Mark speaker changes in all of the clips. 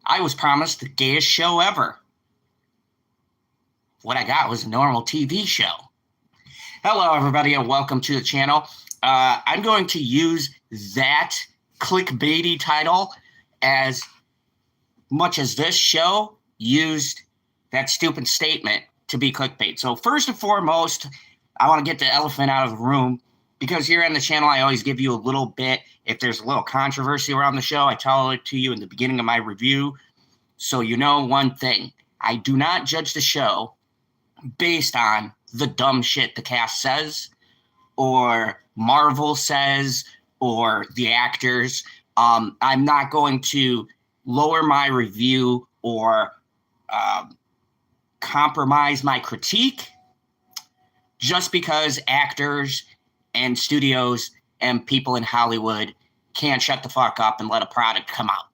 Speaker 1: I was promised the gayest show ever. What I got was a normal TV show. Hello, everybody, and welcome to the channel. I'm going to use that clickbaity title as much as this show used that stupid statement to be clickbait. So first and foremost, I want to get the elephant out of the room, because here on the channel, I always give you a little bit. If there's a little controversy around the show, I tell it to you in the beginning of my review. So you know one thing. I do not judge the show based on the dumb shit the cast says, or Marvel says, or the actors. I'm not going to lower my review or compromise my critique just because actors and studios and people in Hollywood can't shut the fuck up and let a product come out.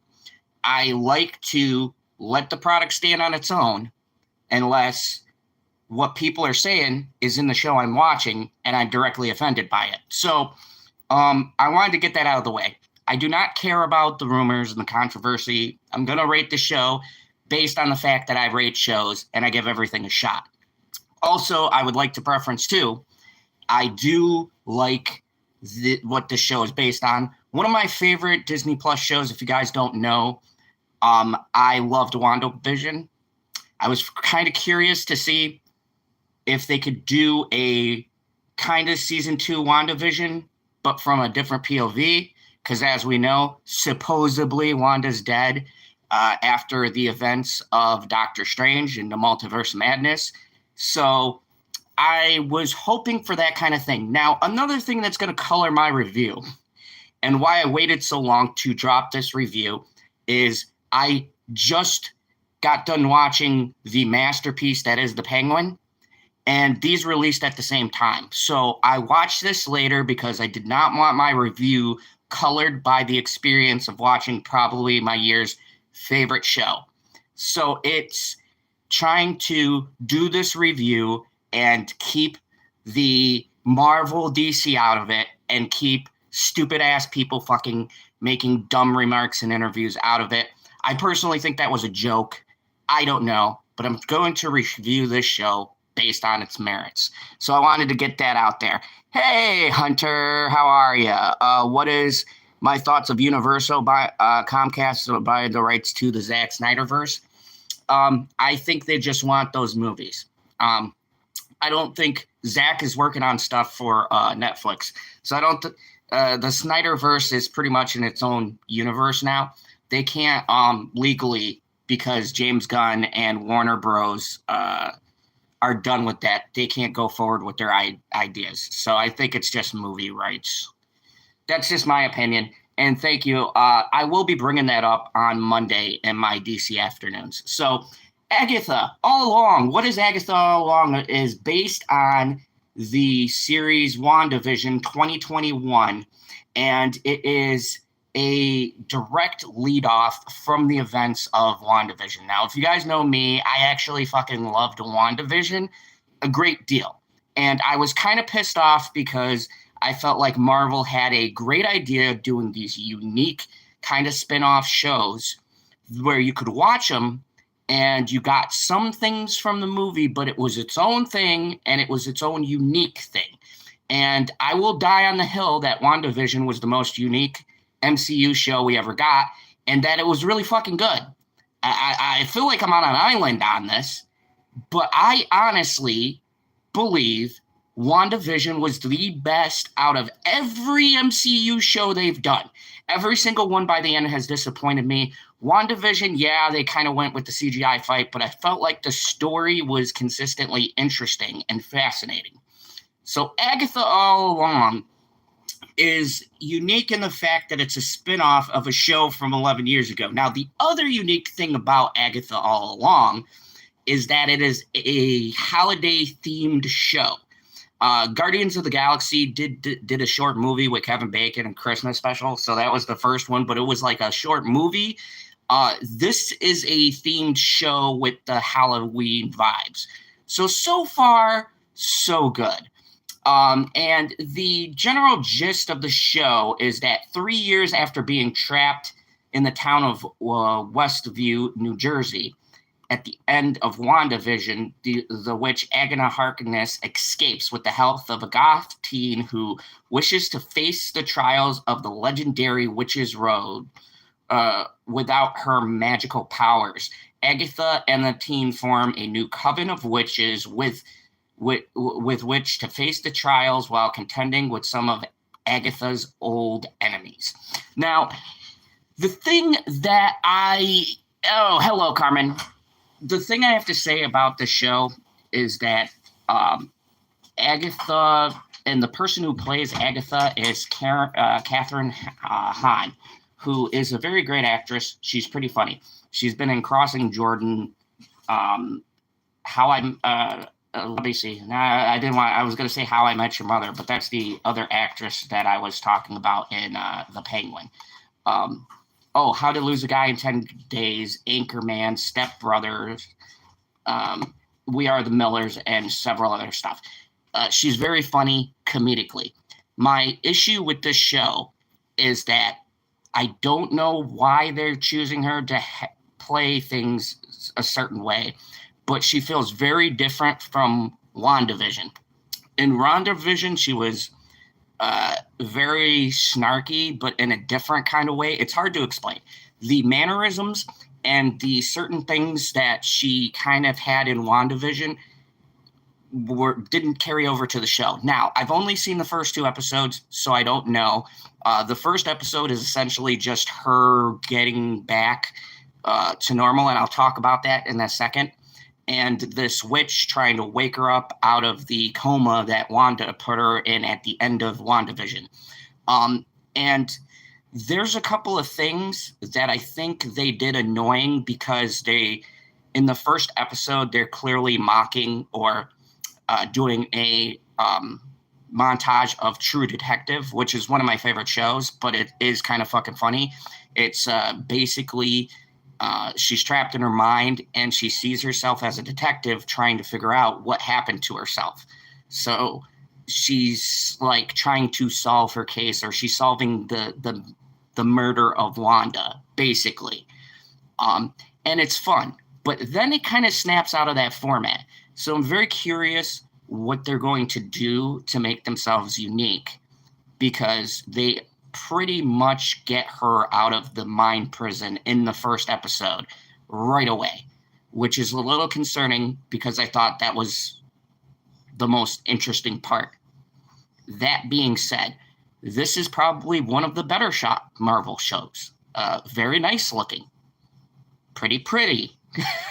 Speaker 1: I like to let the product stand on its own unless what people are saying is in the show I'm watching and I'm directly offended by it. So I wanted to get that out of the way. I do not care about the rumors and the controversy. I'm going to rate the show based on the fact that I rate shows and I give everything a shot. Also, I would like to preference too, I do like what this show is based on. One of my favorite Disney Plus shows, if you guys don't know, I loved WandaVision. I was kind of curious to see if they could do a kind of season 2 WandaVision, but from a different POV, because as we know, supposedly Wanda's dead after the events of Doctor Strange and the Multiverse of Madness. So I was hoping for that kind of thing. Now, another thing that's going to color my review and why I waited so long to drop this review is I just got done watching the masterpiece that is The Penguin, and these released at the same time. So I watched this later because I did not want my review colored by the experience of watching probably my year's favorite show. So it's trying to do this review and keep the Marvel DC out of it and keep stupid ass people fucking making dumb remarks in interviews out of it. I personally think that was a joke. I don't know, but I'm going to review this show based on its merits. So I wanted to get that out there. Hey, Hunter, how are you? What is my thoughts of Universal by Comcast by the rights to the Zack Snyderverse? I think they just want those movies. I don't think Zack is working on stuff for Netflix. So I don't. The Snyderverse is pretty much in its own universe now. They can't legally, because James Gunn and Warner Bros. Are done with that. They can't go forward with their ideas. So I think it's just movie rights. That's just my opinion. And thank you. I will be bringing that up on Monday in my DC afternoons. So Agatha All Along. What is Agatha All Along? Is based on the series WandaVision 2021. And it is a direct lead off from the events of WandaVision. Now, if you guys know me, I actually fucking loved WandaVision a great deal. And I was kind of pissed off because I felt like Marvel had a great idea of doing these unique kind of spin-off shows where you could watch them and you got some things from the movie, but it was its own thing and it was its own unique thing. And I will die on the hill that WandaVision was the most unique MCU show we ever got, and that it was really fucking good. I feel like I'm on an island on this, but I honestly believe WandaVision was the best out of every MCU show they've done. Every single one by the end has disappointed me. WandaVision, yeah, they kind of went with the CGI fight, but I felt like the story was consistently interesting and fascinating. So Agatha All Along is unique in the fact that it's a spin-off of a show from 11 years ago. Now, the other unique thing about Agatha All Along is that it is a holiday-themed show. Guardians of the Galaxy did a short movie with Kevin Bacon and Christmas special, so that was the first one, but it was like a short movie. This is a themed show with the Halloween vibes. So far, so good. And the general gist of the show is that 3 years after being trapped in the town of Westview, New Jersey. At the end of WandaVision, the witch Agatha Harkness escapes with the help of a goth teen who wishes to face the trials of the legendary Witch's Road without her magical powers. Agatha and the teen form a new coven of witches with which to face the trials while contending with some of Agatha's old enemies. Now, the thing that hello, Carmen. The thing I have to say about the show is that Agatha and the person who plays Agatha is Catherine Hahn, who is a very great actress. She's pretty funny. She's been in Crossing Jordan. Let me see. I was going to say How I Met Your Mother, but that's the other actress that I was talking about in The Penguin. How to Lose a Guy in 10 Days, Anchorman, Step Brothers, We Are the Millers, and several other stuff. She's very funny comedically. My issue with this show is that I don't know why they're choosing her to play things a certain way, but she feels very different from WandaVision. In WandaVision, she was very snarky, but in a different kind of way. It's hard to explain. The mannerisms and the certain things that she kind of had in WandaVision didn't carry over to the show. Now, I've only seen the first 2 episodes, so I don't know. The first episode is essentially just her getting back to normal, and I'll talk about that in a second. And this witch trying to wake her up out of the coma that Wanda put her in at the end of WandaVision. And there's a couple of things that I think they did annoying because in the first episode, they're clearly mocking or doing a montage of True Detective, which is one of my favorite shows, but it is kind of fucking funny. It's basically... she's trapped in her mind and she sees herself as a detective trying to figure out what happened to herself. So she's like trying to solve her case, or she's solving the murder of Wanda, basically. And it's fun, but then it kind of snaps out of that format. So I'm very curious what they're going to do to make themselves unique, because they pretty much get her out of the mind prison in the first episode right away, which is a little concerning because I thought that was the most interesting part. That being said, this is probably one of the better shot Marvel shows. Very nice looking. Pretty.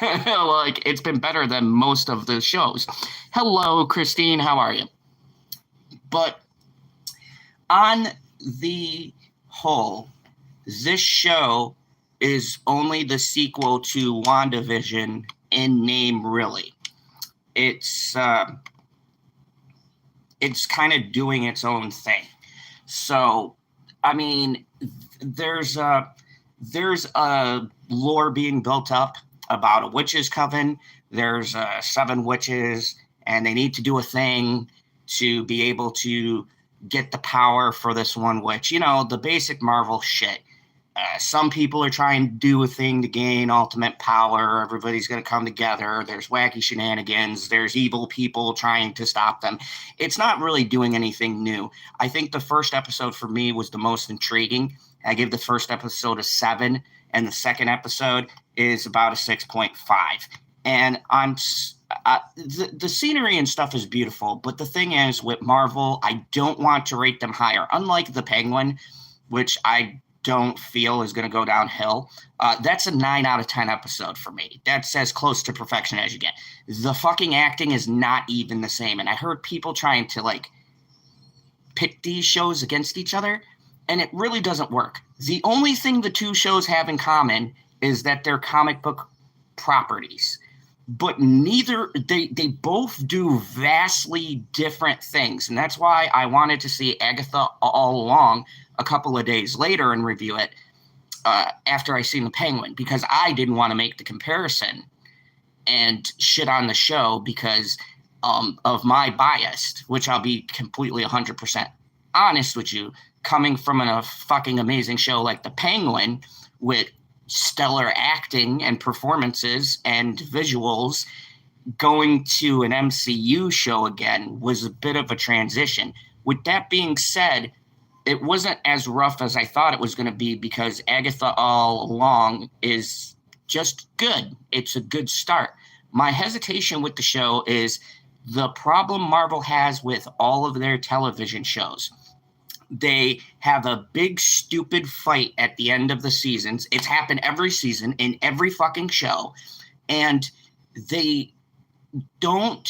Speaker 1: Like, it's been better than most of the shows. Hello, Christine. How are you? But on the whole, this show is only the sequel to WandaVision in name, really. It's kind of doing its own thing. So, I mean, there's a lore being built up about a witch's coven. There's 7 witches, and they need to do a thing to be able to get the power for this one witch. You know, the basic Marvel shit. Some people are trying to do a thing to gain ultimate power. Everybody's going to come together. There's wacky shenanigans. There's evil people trying to stop them. It's not really doing anything new. I think the first episode for me was the most intriguing. I give the first episode a 7, and the second episode is about a 6.5. And the scenery and stuff is beautiful, but the thing is, with Marvel, I don't want to rate them higher. Unlike The Penguin, which I don't feel is going to go downhill, that's a 9 out of 10 episode for me. That's as close to perfection as you get. The fucking acting is not even the same, and I heard people trying to, like, pit these shows against each other, and it really doesn't work. The only thing the 2 shows have in common is that they're comic book properties. But they both do vastly different things. And that's why I wanted to see Agatha all along a couple of days later and review it after I seen The Penguin, because I didn't want to make the comparison and shit on the show because of my bias, which I'll be completely 100% honest with you, coming from a fucking amazing show like The Penguin, with stellar acting and performances and visuals, going to an MCU show again was a bit of a transition. With that being said, it wasn't as rough as I thought it was going to be because Agatha all along is just good. It's a good start. My hesitation with the show is the problem Marvel has with all of their television shows. They have a big, stupid fight at the end of the seasons. It's happened every season in every fucking show. And they don't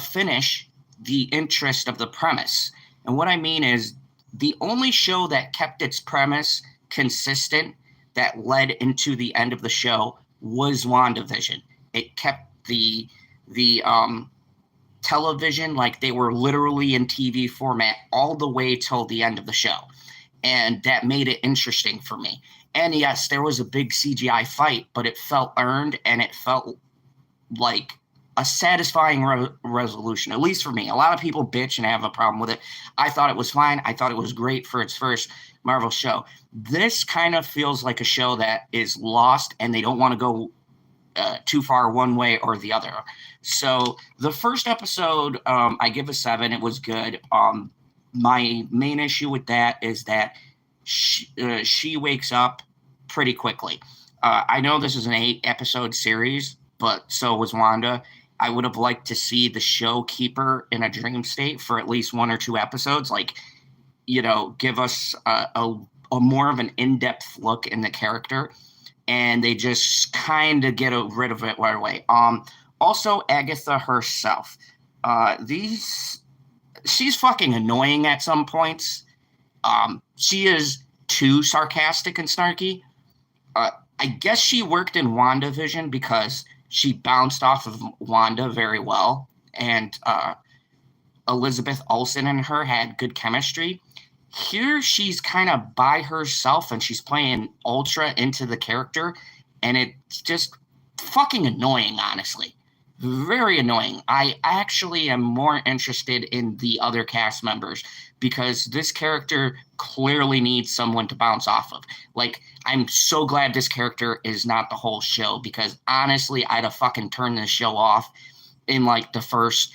Speaker 1: finish the interest of the premise. And what I mean is the only show that kept its premise consistent that led into the end of the show was WandaVision. It kept the television like they were literally in TV format all the way till the end of the show. And that made it interesting for me. And yes, there was a big CGI fight, but it felt earned and it felt like a satisfying resolution, at least for me. A lot of people bitch and have a problem with it. I thought it was fine. I thought it was great for its first Marvel show. This kind of feels like a show that is lost and they don't want to go too far one way or the other. So the first episode, I give a 7. It was good. My main issue with that is that she wakes up pretty quickly. I know this is an 8-episode series, but so was Wanda. I would have liked to see the show keep her in a dream state for at least 1 or 2 episodes. Like, give us a more of an in-depth look in the character. And they just kind of get rid of it right away. Also, Agatha herself. She's fucking annoying at some points. She is too sarcastic and snarky. I guess she worked in WandaVision because she bounced off of Wanda very well. And Elizabeth Olsen and her had good chemistry. Here, she's kind of by herself and she's playing ultra into the character. And it's just fucking annoying, honestly. Very annoying. I actually am more interested in the other cast members because this character clearly needs someone to bounce off of. Like, I'm so glad this character is not the whole show because honestly, I'd have fucking turned this show off in like the first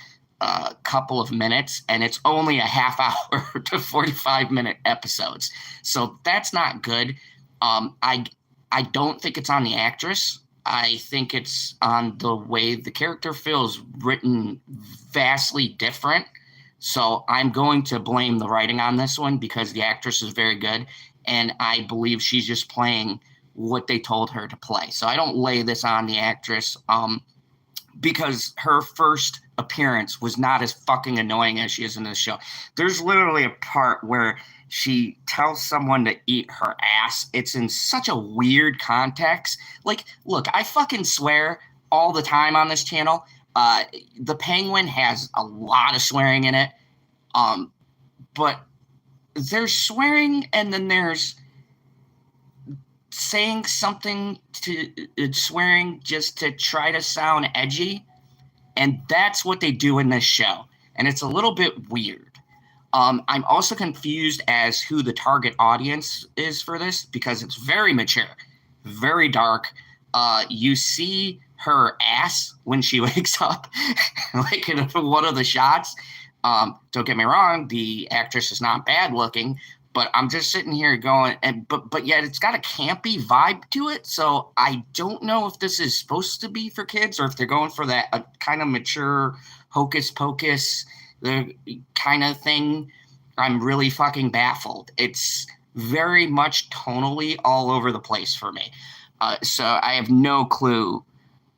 Speaker 1: couple of minutes, and it's only a half hour to 45-minute episodes. So that's not good. I don't think it's on the actress. I think it's on the way the character feels written vastly different. So I'm going to blame the writing on this one because the actress is very good. And I believe she's just playing what they told her to play. So I don't lay this on the actress because her first appearance was not as fucking annoying as she is in this show. There's literally a part where she tells someone to eat her ass. It's in such a weird context. Like, look, I fucking swear all the time on this channel. The Penguin has a lot of swearing in it. But there's swearing and then there's saying something to swearing just to try to sound edgy. And that's what they do in this show. And it's a little bit weird. I'm also confused as who the target audience is for this because it's very mature, very dark. You see her ass when she wakes up, like in one of the shots. Don't get me wrong, the actress is not bad looking, but I'm just sitting here going, but yet it's got a campy vibe to it. So I don't know if this is supposed to be for kids or if they're going for that kind of mature hocus pocus the kind of thing. I'm really fucking baffled. It's very much tonally all over the place for me. So I have no clue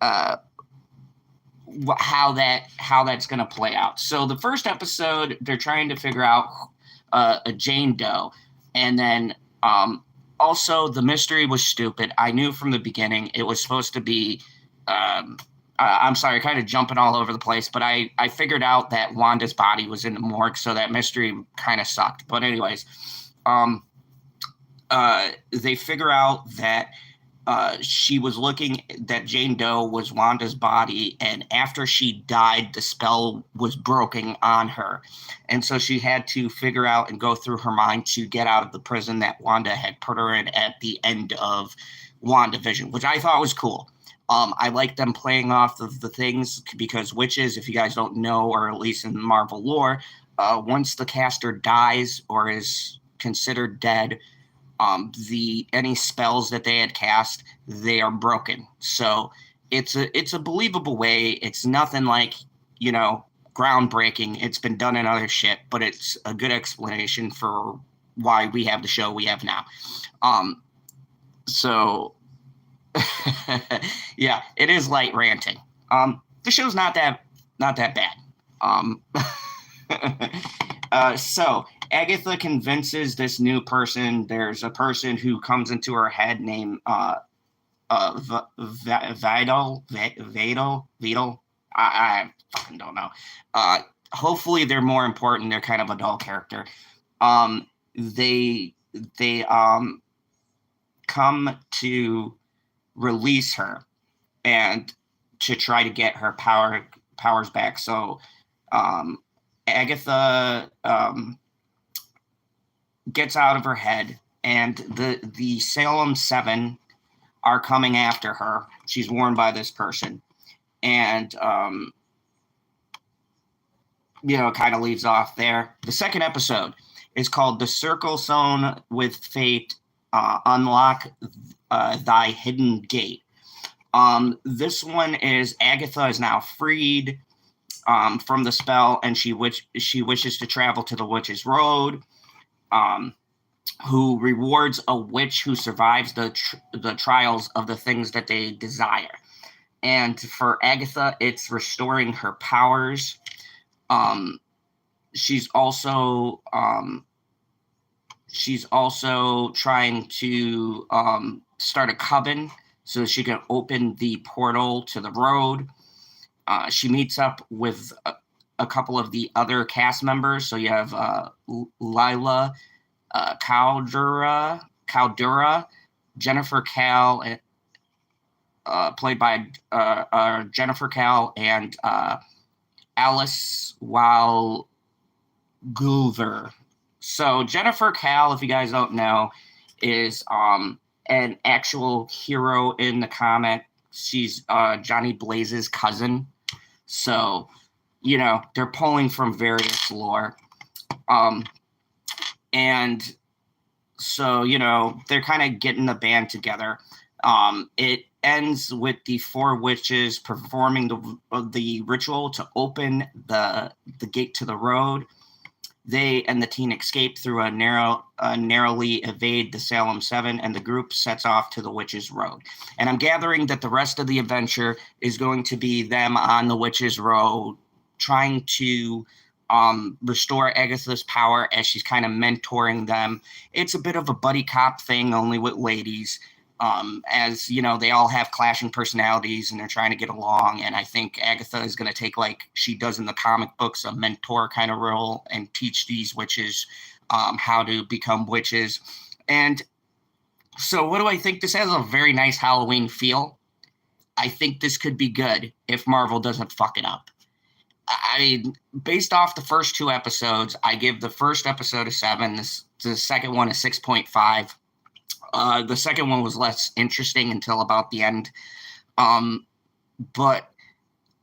Speaker 1: how that's going to play out. So the first episode, they're trying to figure out a Jane Doe. And then also the mystery was stupid. I knew from the beginning it was supposed to be I'm sorry, kind of jumping all over the place, but I figured out that Wanda's body was in the morgue, so that mystery kind of sucked. But anyways, they figure out that she was looking that Jane Doe was Wanda's body, and after she died, the spell was broken on her, and so she had to figure out and go through her mind to get out of the prison that Wanda had put her in at the end of WandaVision, which I thought was cool. I like them playing off of the things because witches, if you guys don't know, or at least in Marvel lore, once the caster dies or is considered dead, any spells that they had cast, they are broken. So it's a believable way. It's nothing like, groundbreaking. It's been done in other shit, but it's a good explanation for why we have the show we have now. So yeah, it is light ranting. The show's not that bad. So Agatha convinces this new person. There's a person who comes into her head named Vidal. I fucking don't know. Hopefully they're more important. They're kind of a dull character. They come to release her and to try to get her powers back. So Agatha gets out of her head, and the Salem 7 are coming after her. She's warned by this person, and kind of leaves off there. The second episode is called "The Circle Sewn with Fate." Unlock thy hidden gate. This one is Agatha is now freed from the spell, and she wishes to travel to the Witch's Road, who rewards a witch who survives the trials of the things that they desire. And for Agatha, it's restoring her powers. She's also trying to start a coven so she can open the portal to the road. She meets up with a couple of the other cast members. So you have Lila Caldura, Jennifer Cal, played by Jennifer Cal, and Alice Gulver. So Jennifer Cal, if you guys don't know, is an actual hero in the comic. She's Johnny Blaze's cousin. So, they're pulling from various lore. And so, they're kind of getting the band together. It ends with the 4 witches performing the ritual to open the gate to the road. They and the teen escape through narrowly evade the Salem 7, and the group sets off to the Witch's Road. And I'm gathering that the rest of the adventure is going to be them on the Witch's Road, trying to restore Agatha's power as she's kind of mentoring them. It's a bit of a buddy cop thing, only with ladies. As they all have clashing personalities and they're trying to get along. And I think Agatha is going to take, like she does in the comic books, a mentor kind of role and teach these witches how to become witches. And so what do I think? This has a very nice Halloween feel. I think this could be good if Marvel doesn't fuck it up. I mean, based off the first 2 episodes, I give the first episode a 7. The second one a 6.5. The second one was less interesting until about the end. But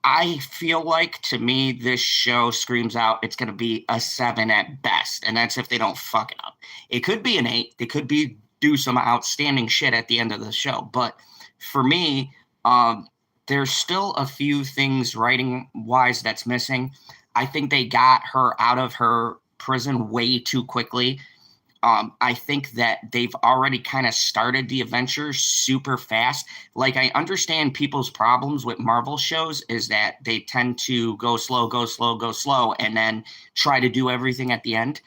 Speaker 1: I feel like, to me, this show screams out it's going to be a 7 at best. And that's if they don't fuck it up. It could be an 8. They could do some outstanding shit at the end of the show. But for me, there's still a few things writing-wise that's missing. I think they got her out of her prison way too quickly. I think that they've already kind of started the adventure super fast. Like, I understand people's problems with Marvel shows is that they tend to go slow, and then try to do everything at the end.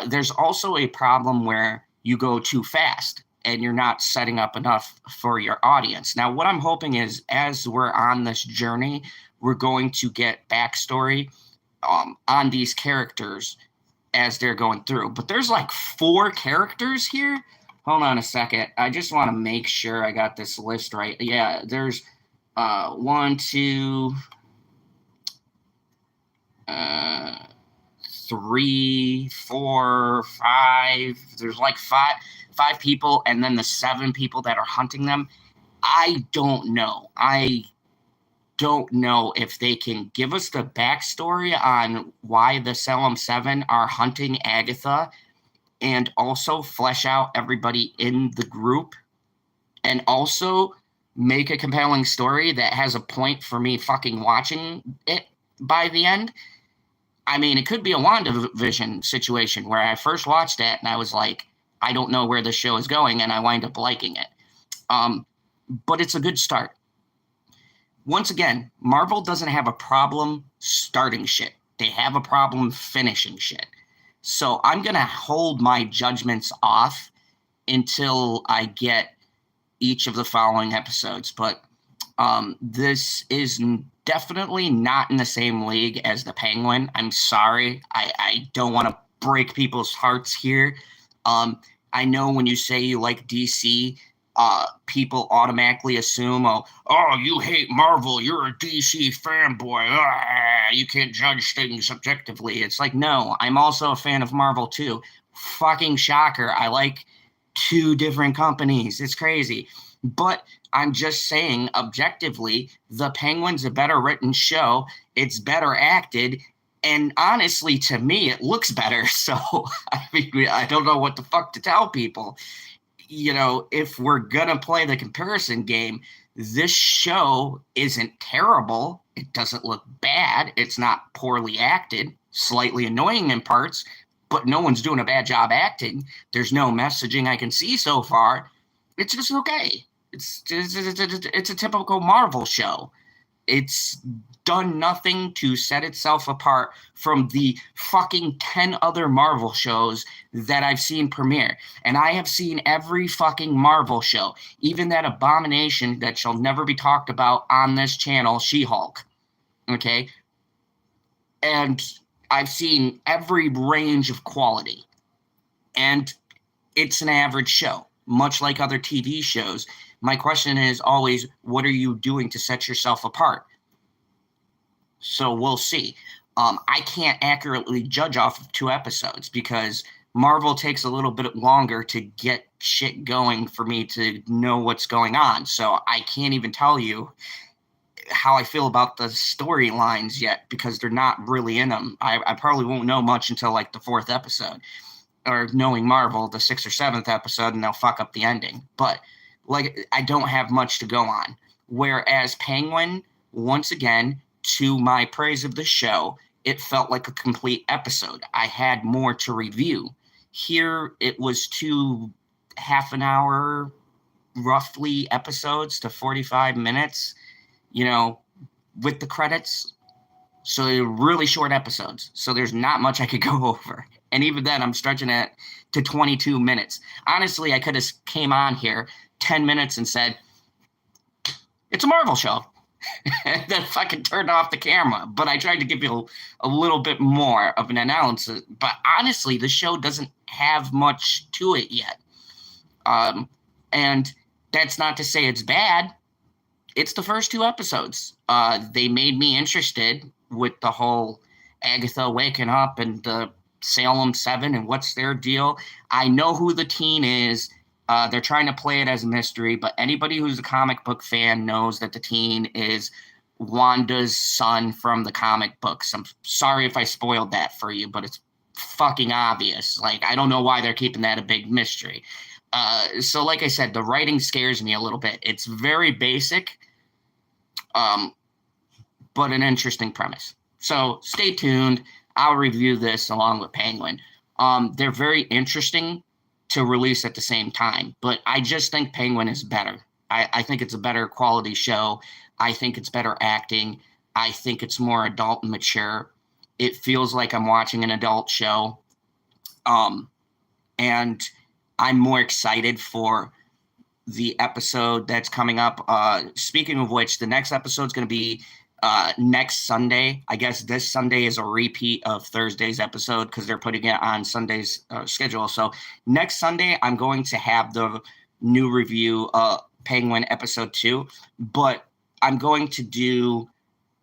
Speaker 1: There's also a problem where you go too fast and you're not setting up enough for your audience. Now, what I'm hoping is, as we're on this journey, we're going to get backstory on these characters as they're going through. But there's like 4 characters here hold on a second. I just want to make sure I got this list right. Yeah, there's one, two, uh, three, four, five. There's like five people, and then the 7 people that are hunting them. I don't know. I don't know if they can give us the backstory on why the Salem 7 are hunting Agatha, and also flesh out everybody in the group, and also make a compelling story that has a point for me fucking watching it by the end. I mean, it could be a WandaVision situation where I first watched that and I was like, I don't know where the show is going, and I wind up liking it. But it's a good start. Once again, Marvel doesn't have a problem starting shit. They have a problem finishing shit. So I'm going to hold my judgments off until I get each of the following episodes. But this is definitely not in the same league as the Penguin. I'm sorry. I don't want to break people's hearts here. I know when you say you like DC, people automatically assume, oh, you hate Marvel, you're a DC fanboy, you can't judge things objectively. It's like, no, I'm also a fan of Marvel too. Fucking shocker. I like 2 different companies. It's crazy. But I'm just saying, objectively, The Penguin's a better written show. It's better acted. And honestly, to me, it looks better. So, I mean, I don't know what the fuck to tell people. You know, if we're going to play the comparison game, this show isn't terrible. It doesn't look bad. It's not poorly acted, slightly annoying in parts, but no one's doing a bad job acting. There's no messaging I can see so far. It's just okay. It's a typical Marvel show. It's done nothing to set itself apart from the fucking 10 other Marvel shows that I've seen premiere. And I have seen every fucking Marvel show, even that abomination that shall never be talked about on this channel, She-Hulk. Okay? And I've seen every range of quality. And it's an average show, much like other TV shows. My question is always, what are you doing to set yourself apart? So we'll see. I can't accurately judge off of 2 episodes because Marvel takes a little bit longer to get shit going for me to know what's going on. So I can't even tell you how I feel about the storylines yet because they're not really in them. I probably won't know much until like the 4th episode, or knowing Marvel, the 6th or 7th episode, and they'll fuck up the ending. But like, I don't have much to go on. Whereas Penguin, once again, to my praise of the show, it felt like a complete episode. I had more to review. Here, it was 2 half-an-hour, roughly, episodes to 45 minutes, you know, with the credits. So they're really short episodes. So there's not much I could go over. And even then, I'm stretching it to 22 minutes. Honestly, I could have came on here 10 minutes and said, it's a Marvel show. And then fucking turned off the camera. But I tried to give you a little bit more of an analysis. But honestly, the show doesn't have much to it yet. And that's not to say it's bad. It's the first 2 episodes. They made me interested with the whole Agatha waking up and the Salem 7 and what's their deal. I know who the teen is. They're trying to play it as a mystery, but anybody who's a comic book fan knows that the teen is Wanda's son from the comic books. I'm sorry if I spoiled that for you, but it's fucking obvious. Like, I don't know why they're keeping that a big mystery. So like I said, the writing scares me a little bit. It's very basic, but an interesting premise. So stay tuned. I'll review this along with Penguin. They're very interesting to release at the same time, but I just think Penguin is better. I think it's a better quality show. I think it's better acting. I think it's more adult and mature. It feels like I'm watching an adult show. And I'm more excited for the episode that's coming up. Speaking of which, the next episode is going to be next Sunday. I guess this Sunday is a repeat of Thursday's episode because they're putting it on Sunday's schedule. So next Sunday, I'm going to have the new review, Penguin episode 2, but I'm going to do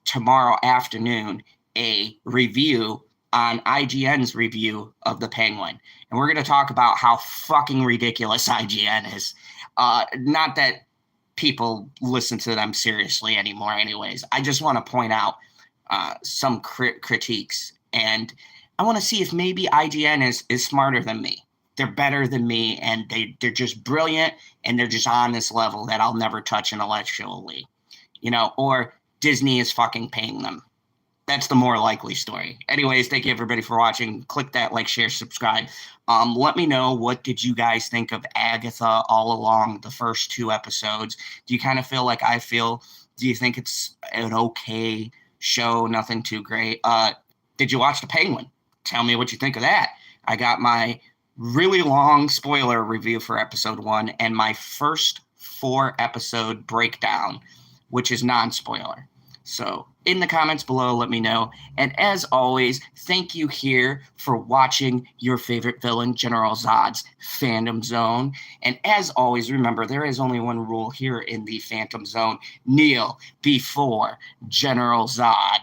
Speaker 1: tomorrow afternoon a review on IGN's review of the Penguin. And we're going to talk about how fucking ridiculous IGN is. Not that people listen to them seriously anymore anyways. I just want to point out some critiques. And I want to see if maybe IGN is smarter than me. They're better than me, and they're just brilliant, and they're just on this level that I'll never touch intellectually. Or Disney is fucking paying them. That's the more likely story. Anyways, thank you everybody for watching. Click that like, share, subscribe. Let me know, what did you guys think of Agatha all along the first 2 episodes? Do you kind of feel like I feel? Do you think it's an okay show, nothing too great? Did you watch The Penguin? Tell me what you think of that. I got my really long spoiler review for episode 1 and my first 4 episode breakdown, which is non-spoiler. So in the comments below, let me know. And as always, thank you here for watching your favorite villain, General Zod's Fandom Zone. And as always, remember, there is only one rule here in the Phantom Zone. Kneel before General Zod.